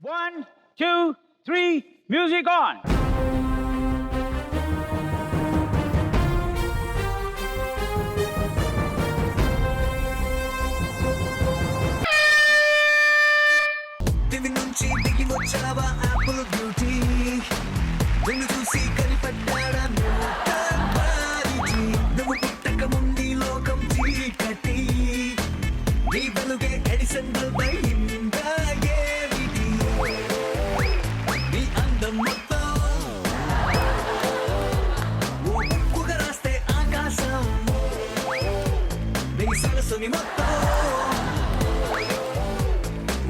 1, 2, 3, music on! దివి నుంచి దిగి వచ్చావా ఆపిల్ బ్యూటీ నిన్ను చూసి కనిపడ్డాడా నువ్వు పుట్టక ముందు లోకం చీకటి నీ వెలుగే ఎడిసన్ బల్బ్ అయిందా ఏమిటి నీ అందం మొత్తం ఓ బుక్కుగా రాస్తే ఆకాశం నీ సరస్సుని మొత్తం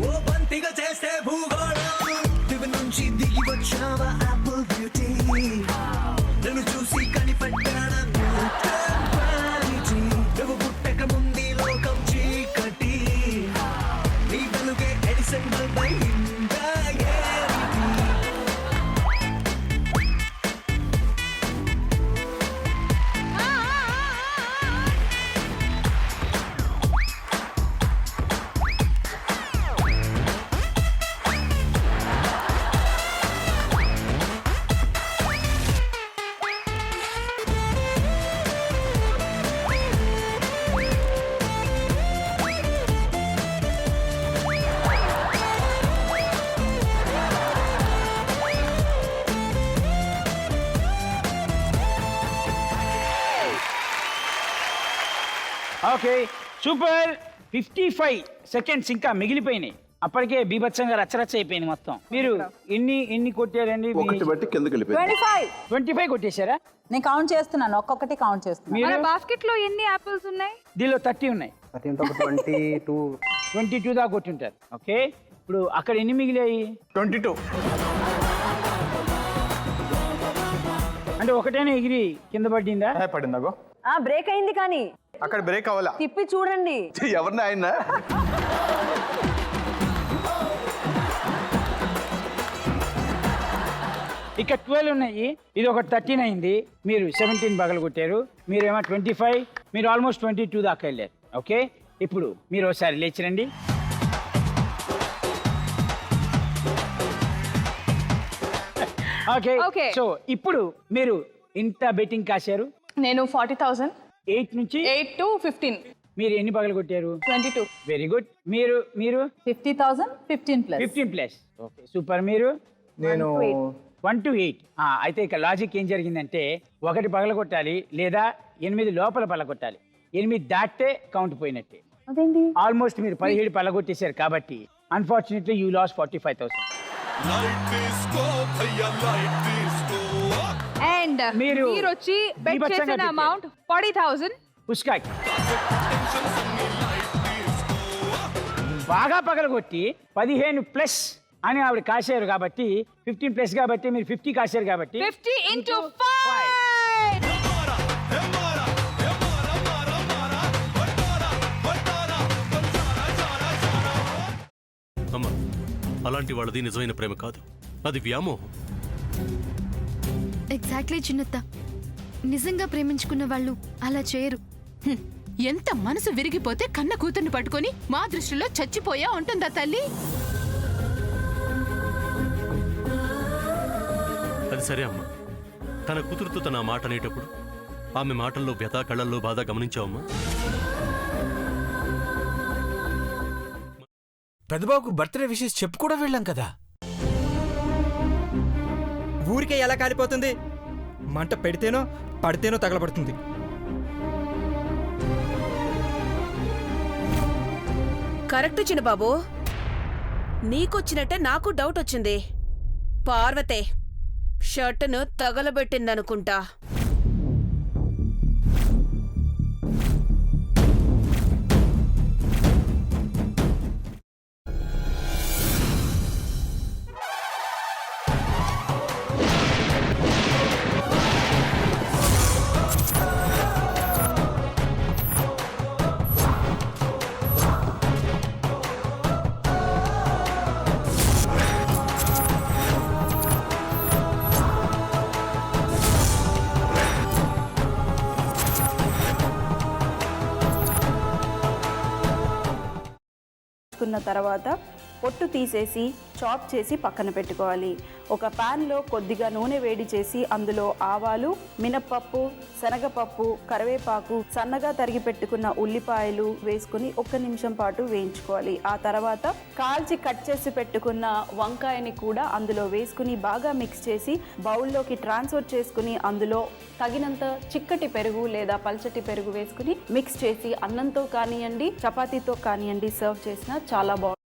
ఓ బంతిగా చేస్తే భూగోళం దివి నుంచి దిగి వచ్చావా ఆపిల్ బ్యూటీ నన్ను చూసి కనిపడ్డాడా నువ్వు పుట్టక ముందు లోకం చీకటి నీ వెలుగే ఎడిసన్ బల్బ్ అయిందా ఏమిటి ఓకే సూపర్ 55 సెకండ్స్ ఇంకా మిగిలిపోయినాయి. అప్పటికే బీభత్సంగా రచ్చరచ్చ అయిపోయింది మొత్తం. మీరు ఎన్ని కొట్టారండి? ఒకటి బట్టి కిందకి వెళ్ళిపోయింది. 25 కొట్టేశారా? నేను కౌంట్ చేస్తున్నాను, ఒక్కొక్కటి కౌంట్ చేస్తున్నాను. మీరు బాస్కెట్ లో ఎన్ని ఆపిల్స్ ఉన్నాయి? దీనిలో 30 ఉన్నాయి. 22 దాకా కొట్టింటారు. ఓకే ఇప్పుడు అక్కడ ఎన్ని మిగిలాయి? 22. అంటే ఒకటైనా ఎగిరి కింద పడిందా? పడిందాగో బ్రేక్ అయింది కానీ అక్కడ బ్రేక్ అవ్వాలా? తిప్పి చూడండి. ఎవరిని ఆయన ఇక్కడ 12 ఉన్నాయి. ఇది ఒక 13 అయింది. మీరు 17 పగలు కొట్టారు. మీరేమో 25, మీరు ఆల్మోస్ట్ 22 దాకా వెళ్ళారు. ఓకే ఇప్పుడు మీరు ఒకసారి లేచిరండి. Okay Okay. సో ఇప్పుడు మీరు ఇంత బెట్టింగ్ కాశారు. నేను 40,000. 8 నుంచి 8 to 15. మీరు ఎన్ని పగలు కొట్టారు? 22. Very good. మీరు 50,000 15 ప్లస్ 15 ప్లస్. Okay super. మీరు నేను 1 to 8. అయితే ఇక లాజిక్ ఏం జరిగిందంటే ఒకటి పగల కొట్టాలి లేదా 8 లోపల పగల కొట్టాలి. 8 దాటితే కౌంట్ పోయినట్టే. అదేంటి? ఆల్మోస్ట్ మీరు 17 పగలగొట్టేశారు కాబట్టి అన్ఫార్చునేట్లీ యూ లాస్ 45,000. అండ్ మీరు మీరు వచ్చి బెట్ బీభత్సంగా చేసిన తిట్టారు. అమౌంట్ 40,000. పుష్కాకి బాగా పగలగొట్టి 15 ప్లస్ అని ఆవిడ కాశారు కాబట్టి 15 ప్లస్ కాబట్టి మీరు 50 కాశారు కాబట్టి 50 into 5. అమ్మా అలాంటి వాళ్ళది నిజమైన ప్రేమ కాదు, అది వ్యామోహం. ఎగ్జాక్ట్లీ చిన్నత్త, నిజంగా ప్రేమించుకున్న వాళ్ళు అలా చేయరు. ఎంత మనసు విరిగిపోతే కన్న కూతుర్ని పట్టుకొని మా దృష్టిలో చచ్చిపోయా ఉంటుందా తల్లి? అది సరే అమ్మా, తన కూతురుతో తన మాట అనేటప్పుడు ఆమె మాటల్లో వ్యథ, కళ్ళల్లో బాధ గమనించావమ్మా? పెద్దబాబుకు బర్త్డే విషెస్ చెప్పు కూడా వెళ్ళాం కదా. ఊరికే ఎలా కాలిపోతుంది? మంట పెడితేనో పడితేనో తగలబడుతుంది. కరెక్ట్ చిన్నబాబు, నీకొచ్చినట్టే నాకు డౌట్ వచ్చింది. పార్వతే షర్టును తగలబెట్టిందనుకుంటా. తర్వాత పొట్టు తీసేసి చాప్ చేసి పక్కన పెట్టుకోవాలి. ఒక ప్యాన్లో కొద్దిగా నూనె వేడి చేసి అందులో ఆవాలు, మినప్పప్పు, శనగపప్పు, కరివేపాకు, సన్నగా తరిగి పెట్టుకున్న ఉల్లిపాయలు వేసుకుని 1 నిమిషం పాటు వేయించుకోవాలి. ఆ తర్వాత కాల్చి కట్ చేసి పెట్టుకున్న వంకాయని కూడా అందులో వేసుకుని బాగా మిక్స్ చేసి బౌల్లోకి ట్రాన్స్ఫర్ చేసుకుని అందులో తగినంత చిక్కటి పెరుగు లేదా పల్చటి పెరుగు వేసుకుని మిక్స్ చేసి అన్నంతో కానివ్వండి, చపాతీతో కానివ్వండి సర్వ్ చేసినా చాలా బాగుంటుంది.